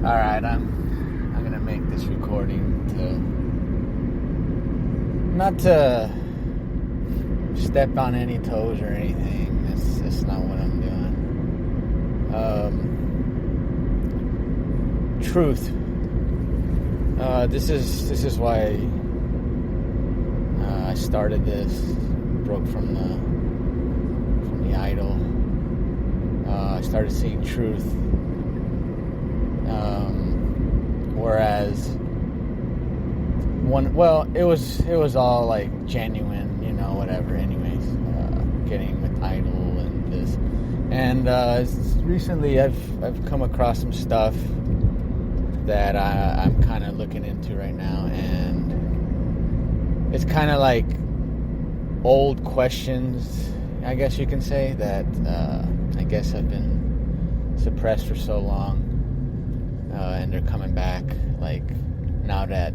Alright, I'm gonna make this recording not to step on any toes or anything. That's not what I'm doing. Truth. This is why I started this. Broke from the idol. I started seeing truth. Whereas it was all like genuine, whatever. Anyways, getting with idol and this, and recently I've come across some stuff that I'm kind of looking into right now, and it's kind of like old questions, I guess you can say, that I guess have been suppressed for so long, and they're coming back. Like, now that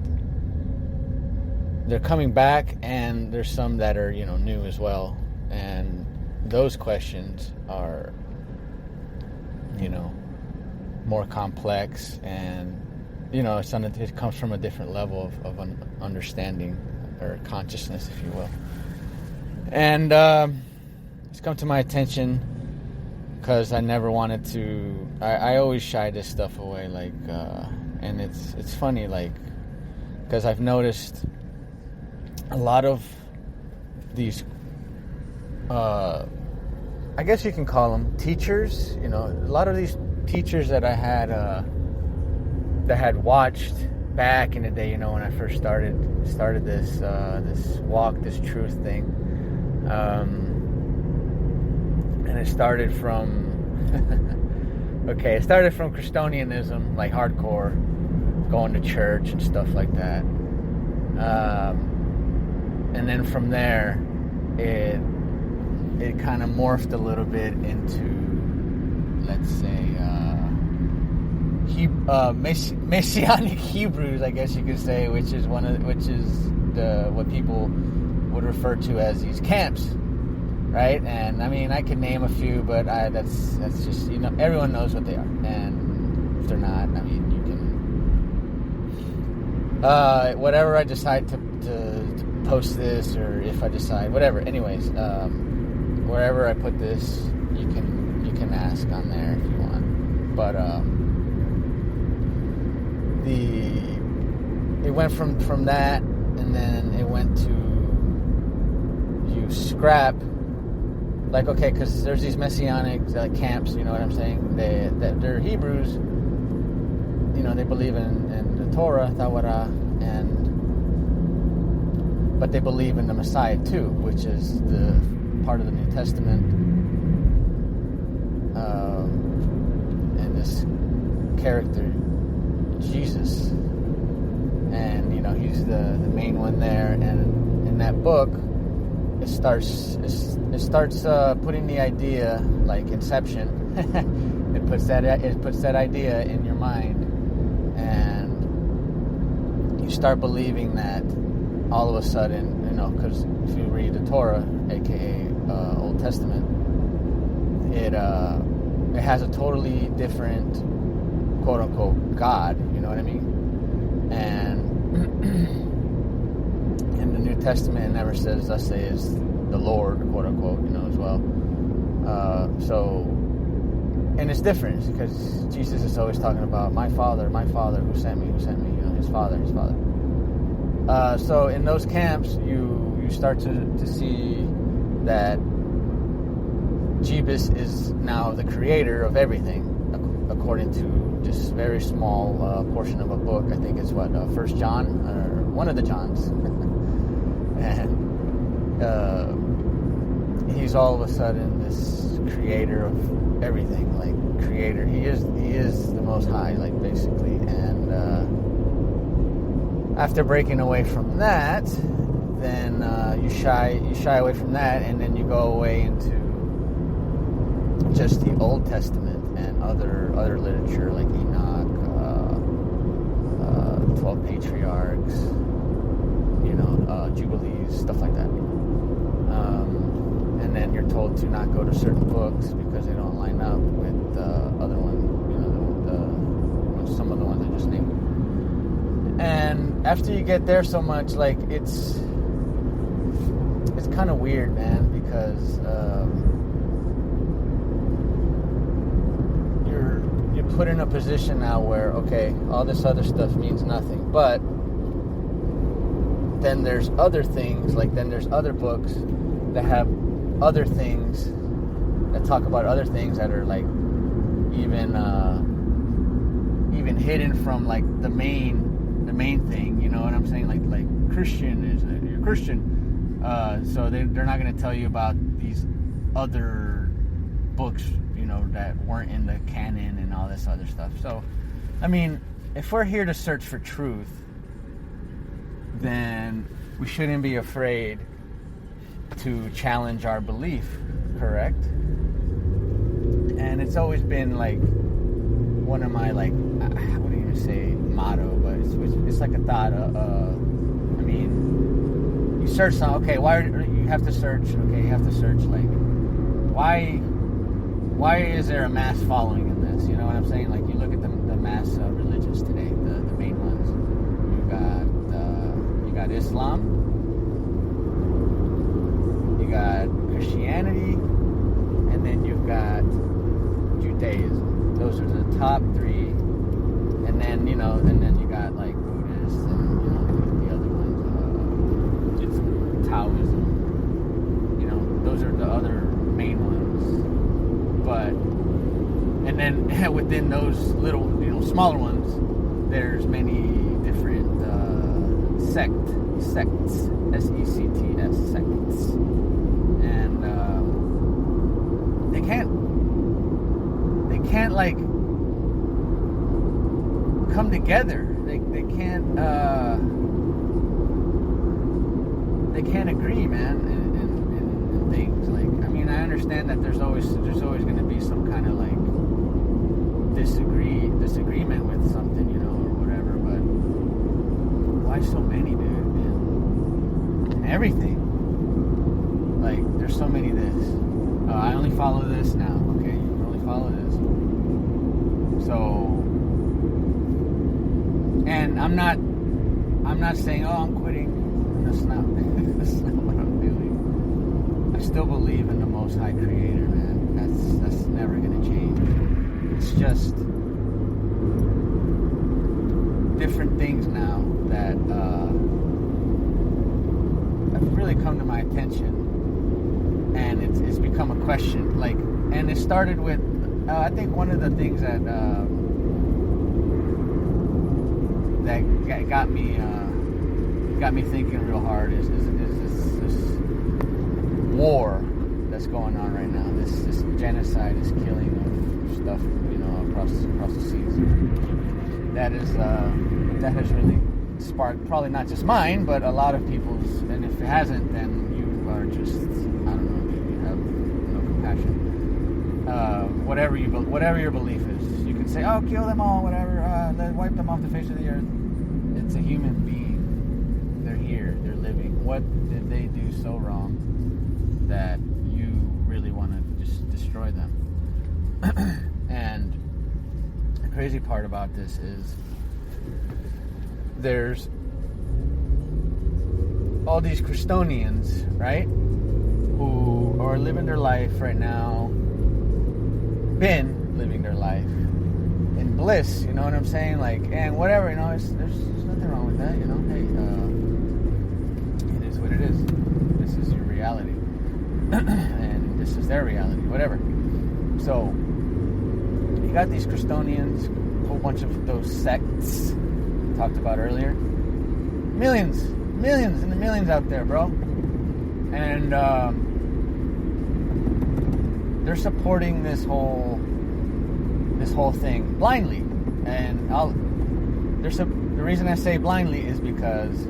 they're coming back, and there's some that are new as well, and those questions are more complex, and it comes from a different level of understanding or consciousness, if you will. And it's come to my attention because I never wanted to. I always shy this stuff away, like, and it's funny, like, because I've noticed a lot of these, I guess you can call them teachers. A lot of these teachers that I had that had watched back in the day, when I first started this this walk, this truth thing, and it started from it started from Christonianism, like hardcore, going to church and stuff like that, and then from there it kind of morphed a little bit into, let's say, Messianic Hebrews, I guess you could say, which is what people would refer to as these camps, right? And I mean, I could name a few, but that's just, everyone knows what they are, and if they're not, I mean, you can whatever I decide to post this, or if I decide whatever. Anyways, wherever I put this, you can ask on there if you want. But it went from that, and then it went to, you scrap, like, okay, because there's these messianic camps, you know what I'm saying? They're Hebrews, they believe in the Torah, Tawara, but they believe in the Messiah too, which is the part of the New Testament, and this character Jesus, and he's the main one there. And in that book, it starts putting the idea, like Inception. it puts that idea in your mind, and you start believing that all of a sudden, because if you read the Torah, aka Old Testament, it has a totally different, quote unquote, God, you know what I mean? And in the New Testament, it never says, "Thus says the Lord," quote unquote, as well. And it's different because Jesus is always talking about my Father who sent me, his Father. So in those camps, you start to see that Jesus is now the creator of everything, according to just very small portion of a book. I think it's First John, or one of the Johns. And he's all of a sudden this creator of everything, like creator. He is the Most High, like, basically. And after breaking away from that, then you shy away from that, and then you go away into just the Old Testament and other literature, like Enoch, 12 patriarchs, Jubilees, stuff like that. And then you're told to not go to certain books because they don't line up with the other one, some of the And after you get there so much, like, it's kind of weird, man, because you're put in a position now where, okay, all this other stuff means nothing, but then there's other things, like, then there's other books that have other things that talk about other things that are, like, even hidden from, like, the main thing, you know what I'm saying? Like Christian is you're Christian, so they're not going to tell you about these other books, you know, that weren't in the canon and all this other stuff. So, I mean, if we're here to search for truth, then we shouldn't be afraid to challenge our belief, correct? And it's always been, like, one of my, like, I wouldn't even say motto, but it's like a thought. I mean, you search something. Okay, you have to search? Okay, you have to search, like, why is there a mass following in this? You know what I'm saying? Like, you look at the mass religions today, the main ones. You got Islam, you got Christianity, and then you've got Judaism. Those are the top three, and then you got, like, Buddhists and, you know, the other ones, Taoism. You know, those are the other main ones. But and then within those little, you know, smaller ones, there's many different sects, SECTS, sects, and they can't like come together. They can't agree, man, in things. Like, I mean, I understand that there's always going to be some kind of, like, disagreement with something, you know, or whatever. But why so many, dude? And everything. Like, there's so many this. I only follow this now. Okay, you only follow this. So, and I'm not saying, oh, I'm quitting. That's not what I'm doing. I still believe in the Most High Creator, man. That's never gonna change. It's just different things now that have really come to my attention, and it's become a question. Like, and it started with, I think one of the things that got me thinking real hard is this war that's going on right now. This genocide, this killing of stuff, you know, across the seas. That has really sparked, probably not just mine, but a lot of people's. And if it hasn't, then you are just, I don't know, you have no compassion. Whatever your belief is, you can say, oh, kill them all, whatever, wipe them off the face of the earth. It's a human being. They're here. They're living. What did they do so wrong that you really want to just destroy them? And the crazy part about this is there's all these Christonians, right, who are living their life right now, been living their life in bliss, you know what I'm saying? Like, and whatever, you know, there's nothing wrong with that, you know. Hey, it is what it is. This is your reality, and this is their reality, whatever. So you got these Christonians, a whole bunch of those sects talked about earlier. Millions and the millions out there, bro. And they're supporting this whole thing blindly. And the reason I say blindly is because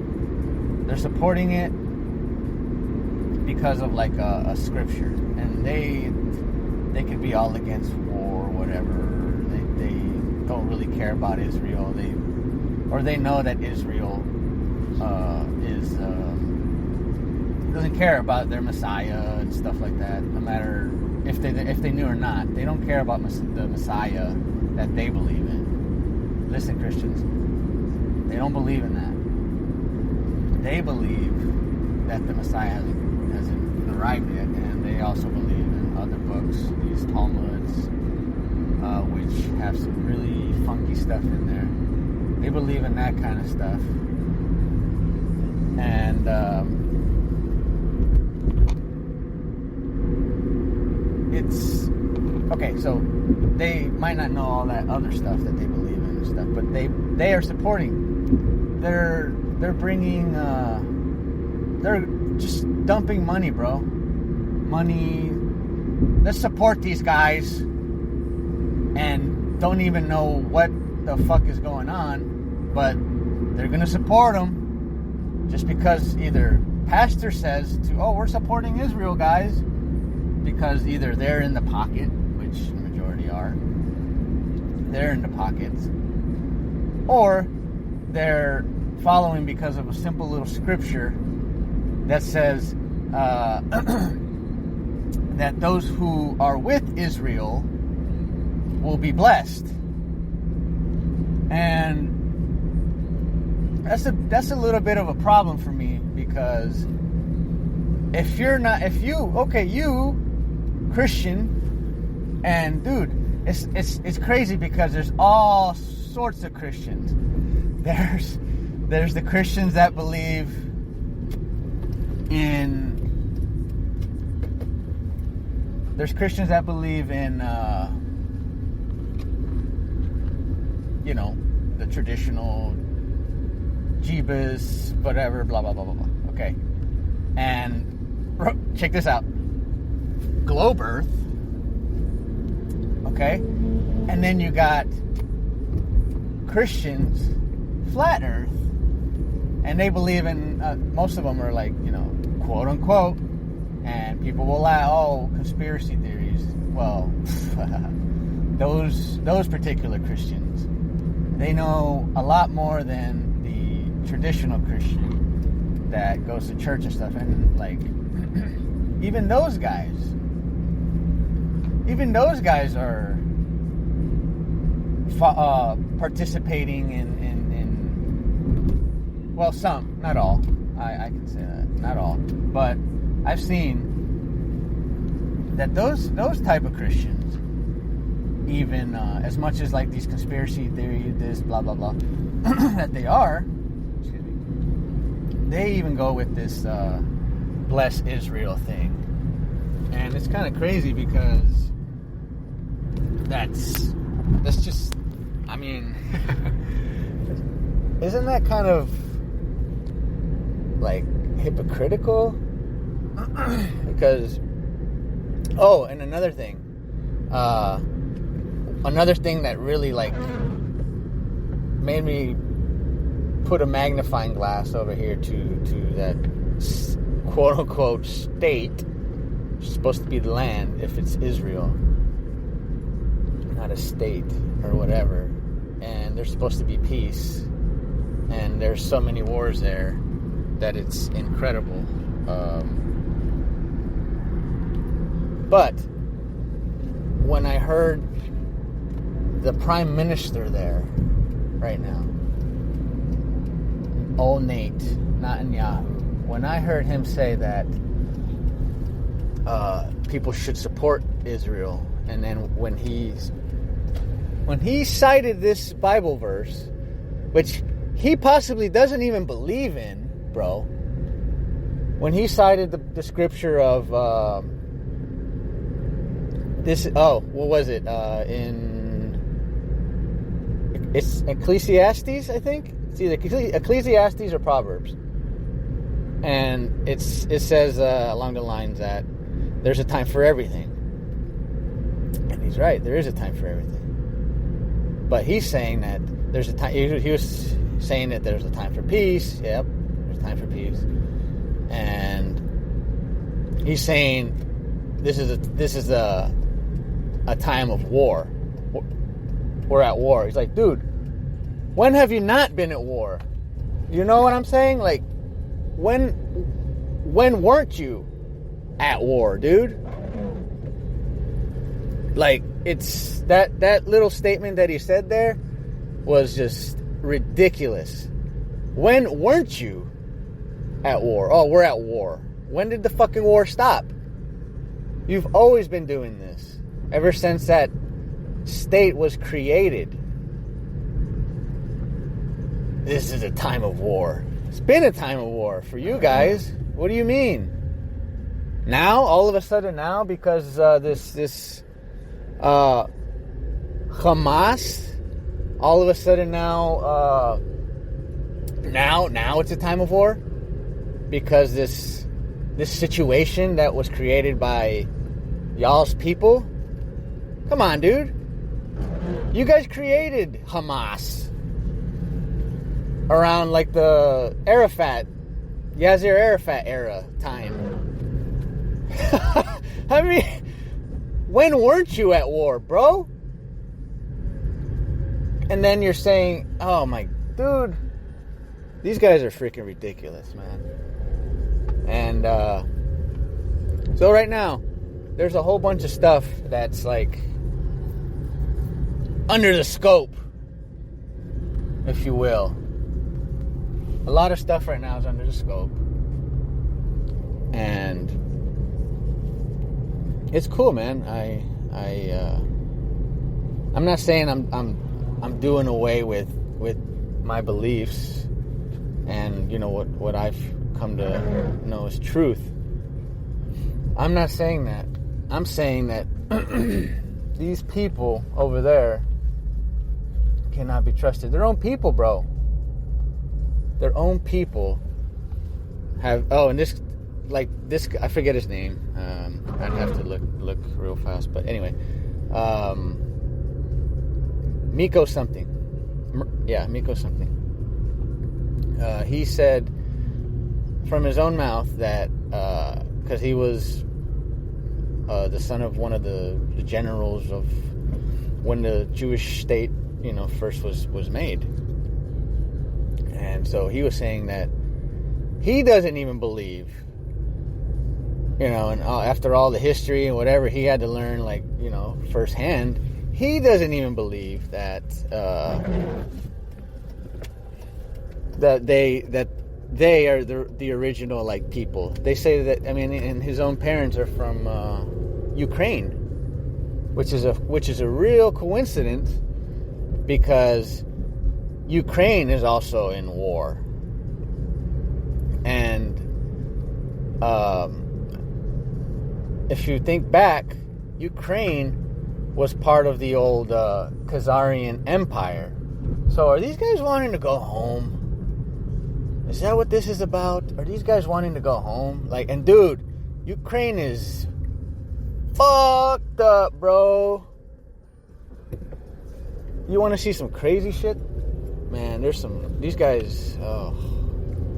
they're supporting it because of, like, a scripture, and they could be all against war or whatever. They don't really care about Israel. They know that Israel doesn't care about their Messiah and stuff like that. No matter if they knew or not, they don't care about the Messiah that they believe in. Listen, Christians, they don't believe in that. they believe that the Messiah hasn't arrived yet, and they also believe in other books, these Talmuds, which have some really funky stuff in there. They believe in that kind of stuff. And it's okay, so they might not know all that other stuff that they believe in and stuff, but they are supporting. They're bringing they're just dumping money, bro. Money. Let's support these guys and don't even know what the fuck is going on, but they're gonna support them just because either pastor says we're supporting Israel, guys, because either they're in the pocket, which the majority are, they're in the pockets, or they're following because of a simple little scripture that says that those who are with Israel will be blessed. And that's a little bit of a problem for me, because if you Christian, and dude, it's crazy because there's all sorts of Christians. There's the Christians that believe in the traditional Jeebus, whatever, blah, blah, blah, blah, blah. Okay. And check this out. Globe Earth. Okay. And then you got Christians, flat Earth. And they believe in, most of them are like, quote unquote. And people will laugh, conspiracy theories. Well, those particular Christians, they know a lot more than the traditional Christian that goes to church and stuff. And like, even those guys are participating in well, some, not all. I can say that, not all. But I've seen that those type of Christians, even as much as like these conspiracy theory, this blah blah blah, that they are, excuse me, they even go with this bless Israel thing, and it's kind of crazy because that's just, I mean, isn't that kind of like hypocritical? Because and another thing that really like made me put a magnifying glass over here to that quote unquote state, which is supposed to be the land if it's Israel, not a state or whatever, and there's supposed to be peace, and there's so many wars there that it's incredible. But when I heard the prime minister there right now, old Nate Netanyahu, when I heard him say that people should support Israel, and then when he cited this Bible verse, which he possibly doesn't even believe in, bro, when he cited the scripture of what was it? It's Ecclesiastes, I think. It's either Ecclesiastes or Proverbs. And it says along the lines that there's a time for everything. And he's right, there is a time for everything. But he's saying that there's a time, he was saying that there's a time for peace. Yep, there's a time for peace. And he's saying this is a time of war. We're at war. He's like, dude, when have you not been at war? You know what I'm saying? Like, when weren't you at war, dude? Like, it's that little statement that he said there was just ridiculous. When weren't you at war. Oh, we're at war. When did the fucking war stop? You've always been doing this. Ever since that state was created. This is a time of war. It's been a time of war for you guys. What do you mean? Now, all of a sudden now, because this Hamas, all of a sudden now it's a time of war? Because this situation that was created by y'all's people? Come on, dude. You guys created Hamas around like the Yasser Arafat era time. I mean, when weren't you at war, bro? And then you're saying, oh my, dude, these guys are freaking ridiculous, man. And so right now, there's a whole bunch of stuff that's like under the scope, if you will. A lot of stuff right now is under the scope. And it's cool, man. I'm not saying I'm doing away with my beliefs and, you know, what I've come to know is truth. I'm not saying that. I'm saying that these people over there cannot be trusted. Their own people, bro. Their own people have... Oh, and this... Like, this... I forget his name. I'd have to look real fast. But anyway. Miko something. Yeah, Miko something. He said from his own mouth that... Because he was... the son of one of the generals of when the Jewish state, you know, first was made. And so he was saying that he doesn't even believe, you know, and after all the history and whatever he had to learn, like, you know, firsthand, he doesn't even believe that they are the original, like, people. They say that, I mean, and his own parents are from Ukraine, which is a real coincidence, because Ukraine is also in war. And if you think back, Ukraine was part of the old Khazarian Empire. So are these guys wanting to go home? Is that what this is about? Are these guys wanting to go home? Like, and dude, Ukraine is fucked up, bro. You want to see some crazy shit? Man, these guys, oh,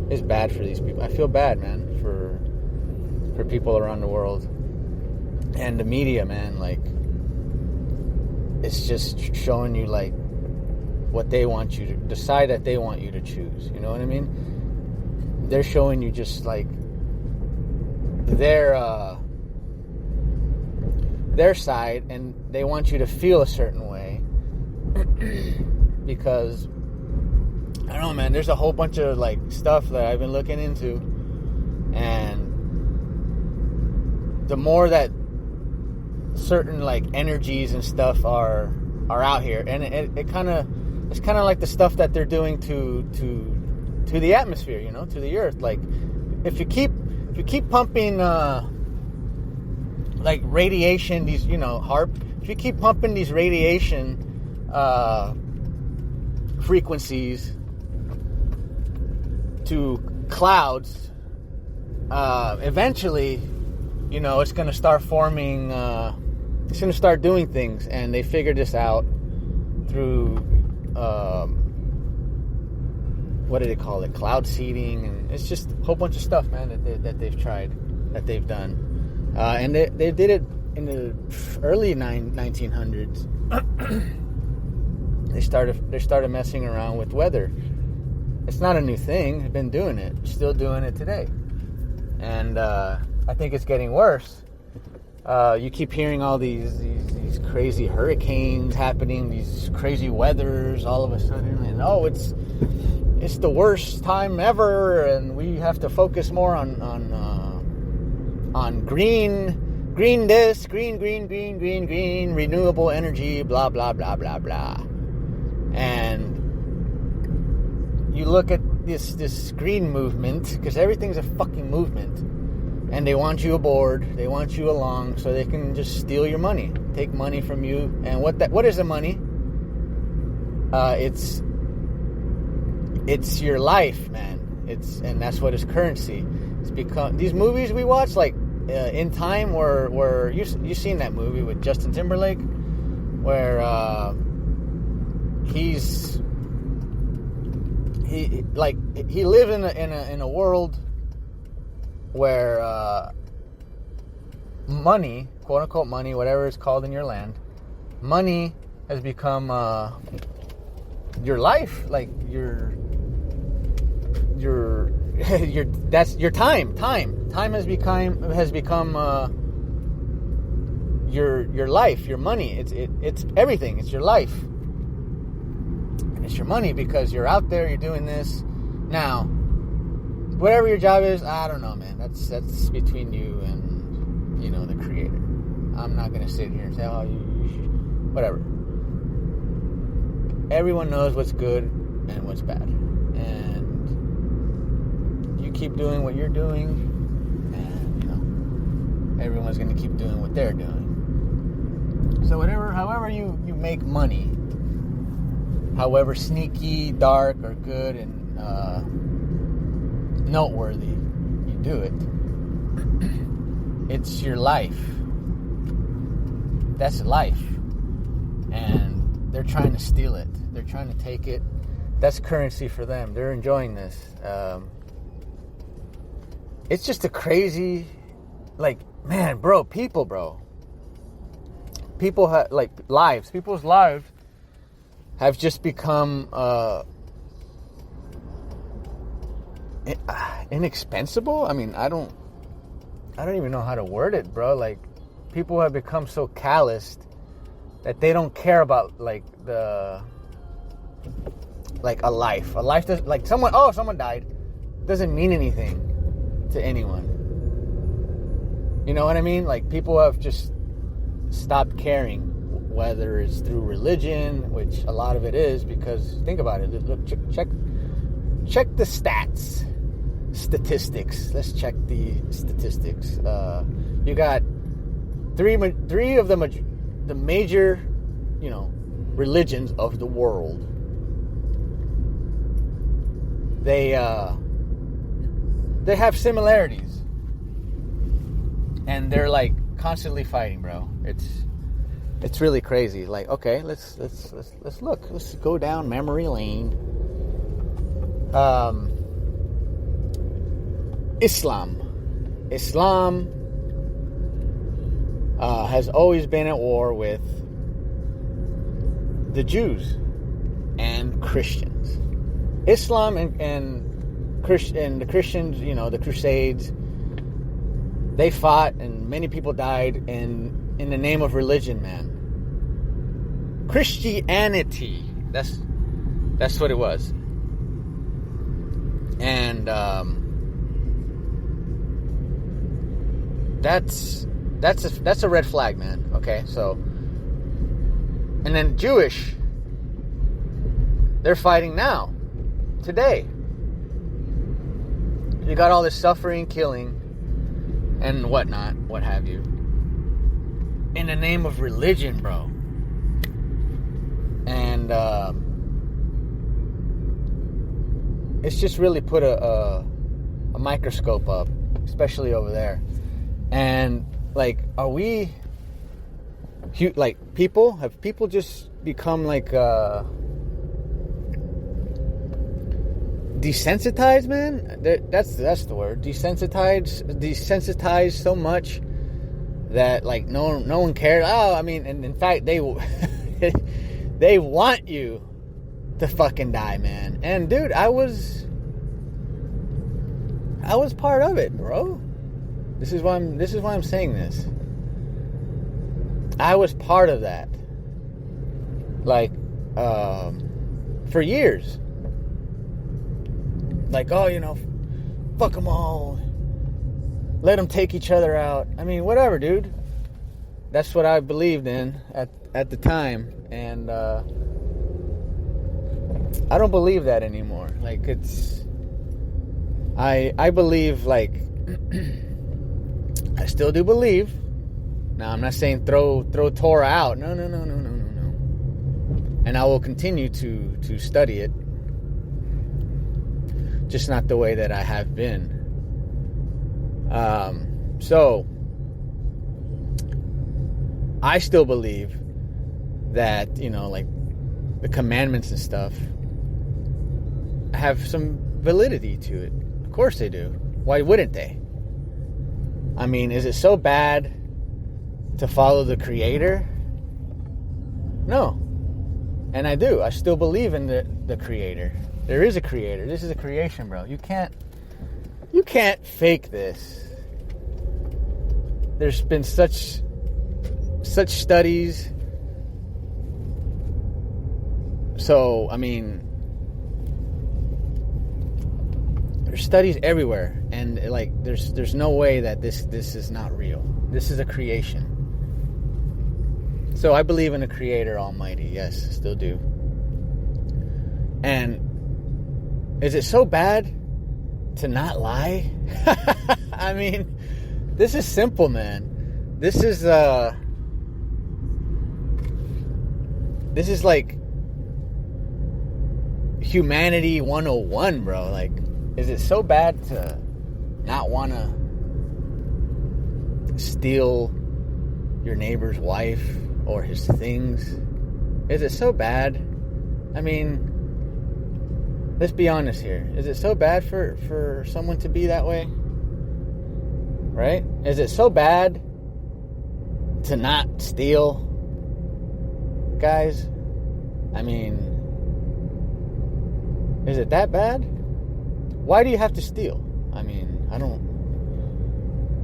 it's bad for these people. I feel bad, man, for people around the world. And the media, man, like, it's just showing you, like, what they want you to decide that they want you to choose. You know what I mean? They're showing you just, like, their side, and they want you to feel a certain way. Because, I don't know, man, there's a whole bunch of, like, stuff that I've been looking into, and the more that certain, like, energies and stuff are out here, and it's kind of like the stuff that they're doing to the atmosphere, you know, to the earth. Like, if you keep pumping like radiation, these, you know, if you keep pumping these radiation frequencies to clouds, eventually, you know, it's going to start forming, it's going to start doing things. And they figured this out through, what do they call it? Cloud seeding. And it's just a whole bunch of stuff, man, that they've tried, that they've done. And they did it in the early 1900s. They started messing around with weather. It's not a new thing. They've been doing it. Still doing it today. And I think it's getting worse. You keep hearing all these crazy hurricanes happening, these crazy weathers all of a sudden, and it's the worst time ever, and we have to focus more on green this, green, renewable energy, blah, blah, blah, blah, blah. And you look at this green movement, because everything's a fucking movement, and they want you aboard, they want you along, so they can just steal your money, take money from you. And what is the money? It's your life, man. And that's what is currency. It's become these movies we watch, like In Time, where you seen that movie with Justin Timberlake, where he lived in a world where money, quote unquote money, whatever it's called in your land, money has become your life, like your that's your time has become your life, your money. It's everything. It's your life, and it's your money, because you're out there, you're doing this. Now, whatever your job is, I don't know, man. That's between you and, the Creator. I'm not gonna sit here and say, oh, you should, whatever. Everyone knows what's good and what's bad, and you keep doing what you're doing, and everyone's gonna keep doing what they're doing. So however you make money, however sneaky, dark, or good and noteworthy you do it, it's your life. That's life, and they're trying to steal it. They're trying to take it. That's currency for them. They're enjoying this. It's just a crazy, man, bro, people have, people's lives have just become inexpensible. I mean, I don't even know how to word it, bro. Like, people have become so calloused that they don't care about a life does, someone died, doesn't mean anything to anyone. You know what I mean? Like, people have just stopped caring, whether it's through religion, which a lot of it is, because think about it. Look, check the statistics. Let's check the statistics. You got three of the major, religions of the world. They have similarities, and they're constantly fighting, bro. It's really crazy. Like, okay, let's look. Let's go down memory lane. Islam has always been at war with the Jews and Christians. Islam and the Christians, the Crusades, they fought, and many people died in the name of religion, man. Christianity, that's what it was. And that's a red flag, man. Okay, so, and then Jewish, they're fighting now, today. You got all this suffering, killing, and whatnot, what have you, in the name of religion, bro. And it's just really put a microscope up, especially over there. And are we people? Have people just become desensitized, man? That's the word. Desensitized so much that no one cares. Oh, I mean, and in fact they they want you to fucking die, man. And dude, I was part of it, bro. This is why I'm saying this. I was part of that. For years. like, oh, you know, fuck them all, let them take each other out. I mean, whatever, dude. That's what I believed in at the time, and I don't believe that anymore. Like, it's, I believe, like, I still do believe. Now, I'm not saying throw Torah out. No. And I will continue to study it. Just not the way that I have been. So, I still believe that, you know, like, the commandments and stuff have some validity to it. Of course they do. Why wouldn't they? I mean, is it so bad to follow the Creator? No. And I do. I still believe in the Creator. There is a Creator. This is a creation, bro. You can't fake this. There's been such studies. So, I mean, there's studies everywhere, and like there's no way that this is not real. This is a creation. So I believe in a Creator Almighty. Yes, still do. And is it so bad to not lie? I mean, this is simple, man. This is like humanity 101, bro. Like, is it so bad to not want to steal your neighbor's wife or his things? Is it so bad? I mean, let's be honest here. Is it so bad for someone to be that way? Right? Is it so bad to not steal, guys? I mean, is it that bad? Why do you have to steal? I mean, I don't...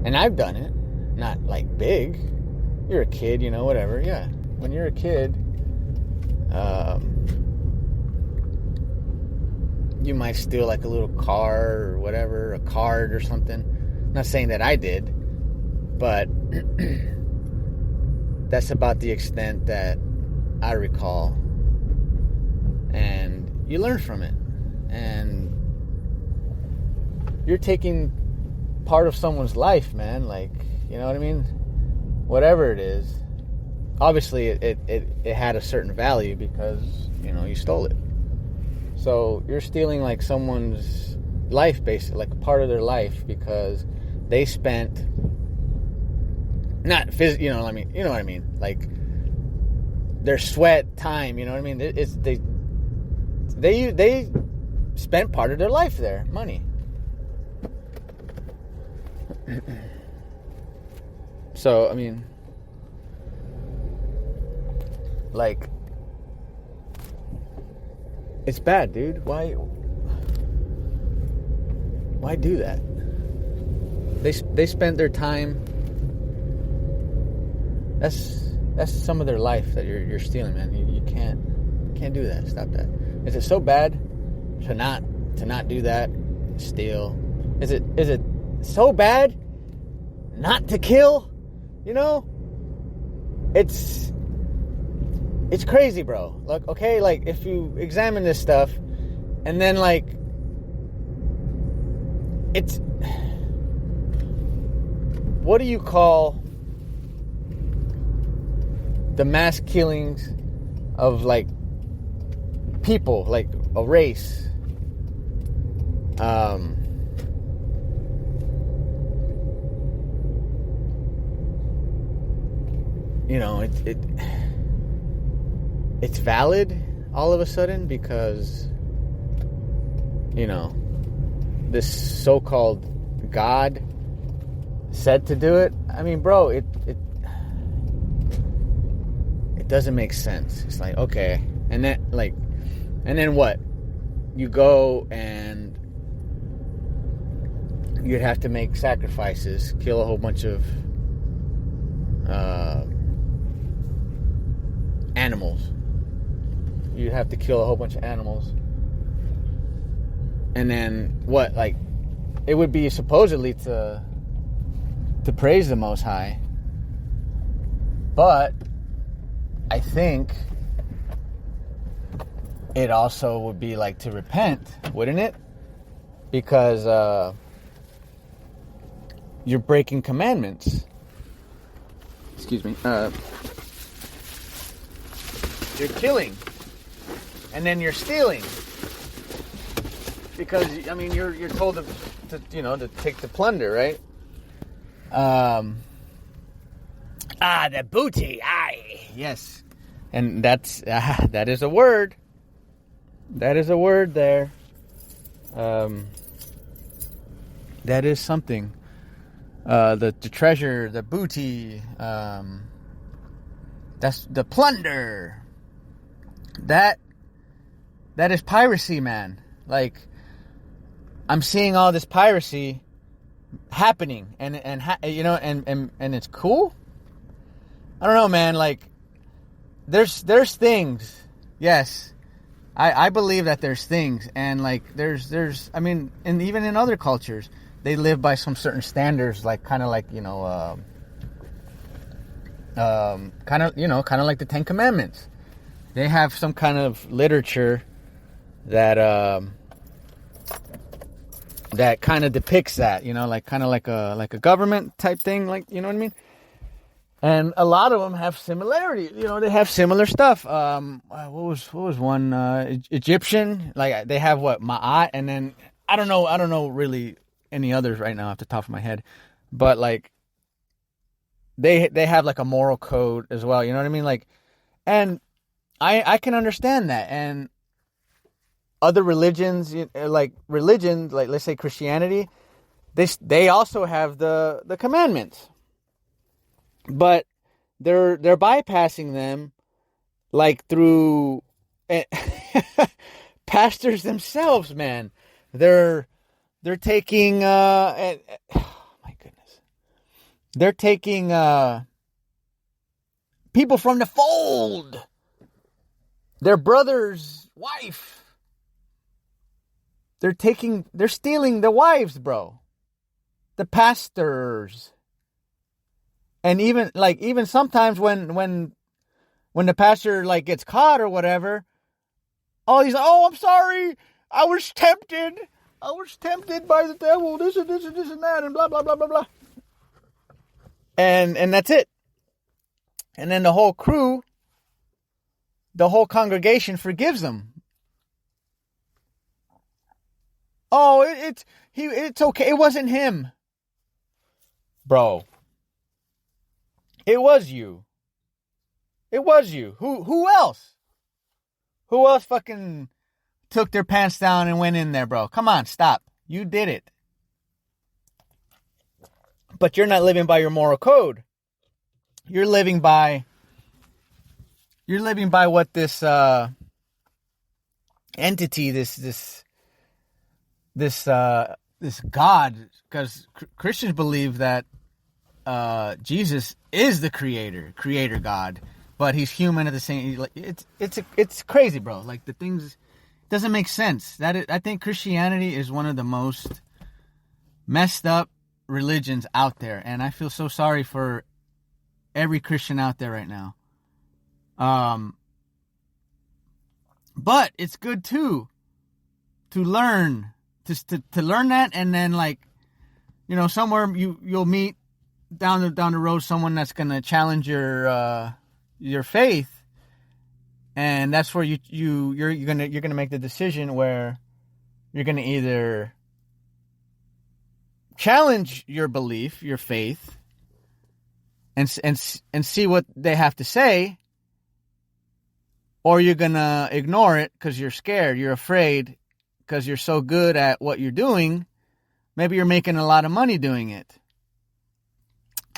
And I've done it. Not, like, big. You're a kid, you know, whatever. Yeah. When you're a kid, you might steal, like, a little car or whatever, a card or something. I'm not saying that I did, but that's about the extent that I recall. And you learn from it. And you're taking part of someone's life, man. Like, you know what I mean? Whatever it is. Obviously, it had a certain value because, you know, you stole it. So you're stealing, like, someone's life, basically, like a part of their life, because they spent, not phys, you know what I mean? Like, their sweat, time, you know what I mean? It's they spent part of their life there, money. So, I mean, like, it's bad, dude. Why do that? They spent their time. That's some of their life that you're stealing, man. You can't do that. Stop that. Is it so bad to not do that? Steal? Is it so bad not to kill? You know, it's crazy, bro. Like, okay, like, if you examine this stuff, and then, like, it's, what do you call the mass killings of, like, people, like a race? You know, it's valid all of a sudden because, you know, this so-called God said to do it. I mean, bro, it doesn't make sense. It's like, okay, and then what? You go and you'd have to make sacrifices, kill a whole bunch of animals. You'd have to kill a whole bunch of animals. And then what? Like, it would be supposedly to praise the Most High. But I think it also would be like to repent, wouldn't it? Because you're breaking commandments. Excuse me. You're killing. And then you're stealing. Because, I mean, you're told to take the plunder, right? The booty. Aye. Yes. And that is a word. That is a word there. That is something. The treasure, the booty, that's the plunder. That is piracy, man. Like, I'm seeing all this piracy happening, and it's cool. I don't know, man. Like, there's things. Yes, I believe that there's things, and like there's and even in other cultures, they live by some certain standards, like kind of like like the Ten Commandments. They have some kind of literature that that kind of depicts that, like a government type thing, like, you know what I mean? And a lot of them have similarity. They have similar stuff. What was one Egyptian? Like, they have what, Ma'at, and then I don't know really any others right now off the top of my head, but like they have like a moral code as well. You know what I mean? Like, and I can understand that. And other religions, like let's say Christianity, they also have the commandments. But they're bypassing them, like, through pastors themselves, man. They're taking my goodness. They're taking people from the fold. Their brother's wife. They're stealing the wives, bro. The pastors. And even sometimes when the pastor like gets caught or whatever, he's like, I'm sorry, I was tempted by the devil, this and that, and blah blah blah blah blah. And that's it. And then the whole crew, the whole congregation forgives them. Oh, it's okay. It wasn't him, bro. It was you. It was you. Who else? Who else fucking took their pants down and went in there, bro? Come on, stop. You did it. But you're not living by your moral code. You're living by what this entity, this God, because Christians believe that Jesus is the creator God, but he's human at the same. It's crazy, bro. Like, the things doesn't make sense. I think Christianity is one of the most messed up religions out there, and I feel so sorry for every Christian out there right now. But it's good too to learn to learn that, and then, like, somewhere you'll meet down the road someone that's gonna challenge your faith, and that's where you're gonna make the decision where you're gonna either challenge your belief, your faith, and see what they have to say, or you're gonna ignore it because you're scared, you're afraid, because you're so good at what you're doing. Maybe you're making a lot of money doing it.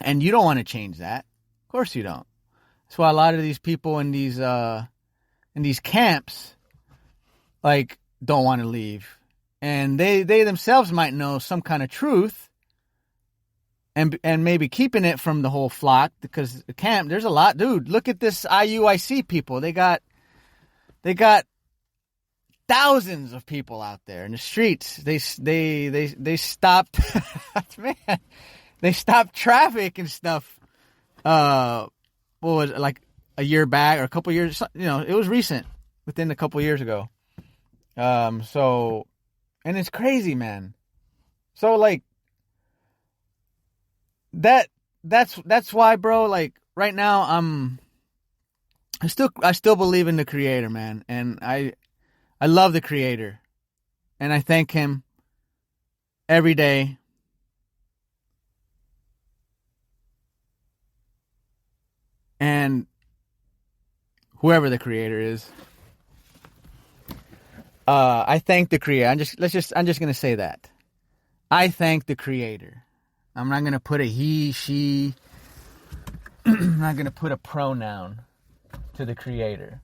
And you don't want to change that. Of course you don't. That's why a lot of these people in these camps, like, don't want to leave. And they themselves might know some kind of truth, and maybe keeping it from the whole flock, because the camp, there's a lot. Dude, look at this IUIC people. They got thousands of people out there in the streets. They stopped, man. They stopped traffic and stuff. What was it, like a year back or a couple years? You know, it was recent, within a couple years ago. So, and it's crazy, man. So like that's why, bro. Like right now, I still believe in the Creator, man, and I love the Creator, and I thank Him every day. And whoever the Creator is, I thank the Creator. I'm just gonna say that. I thank the Creator. I'm not gonna put a he, she. I'm not gonna put a pronoun to the Creator.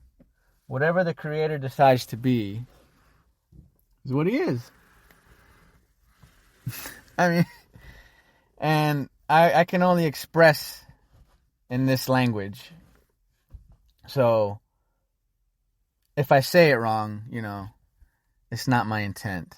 Whatever the Creator decides to be is what He is. I mean, and I can only express in this language. So if I say it wrong, you know, it's not my intent.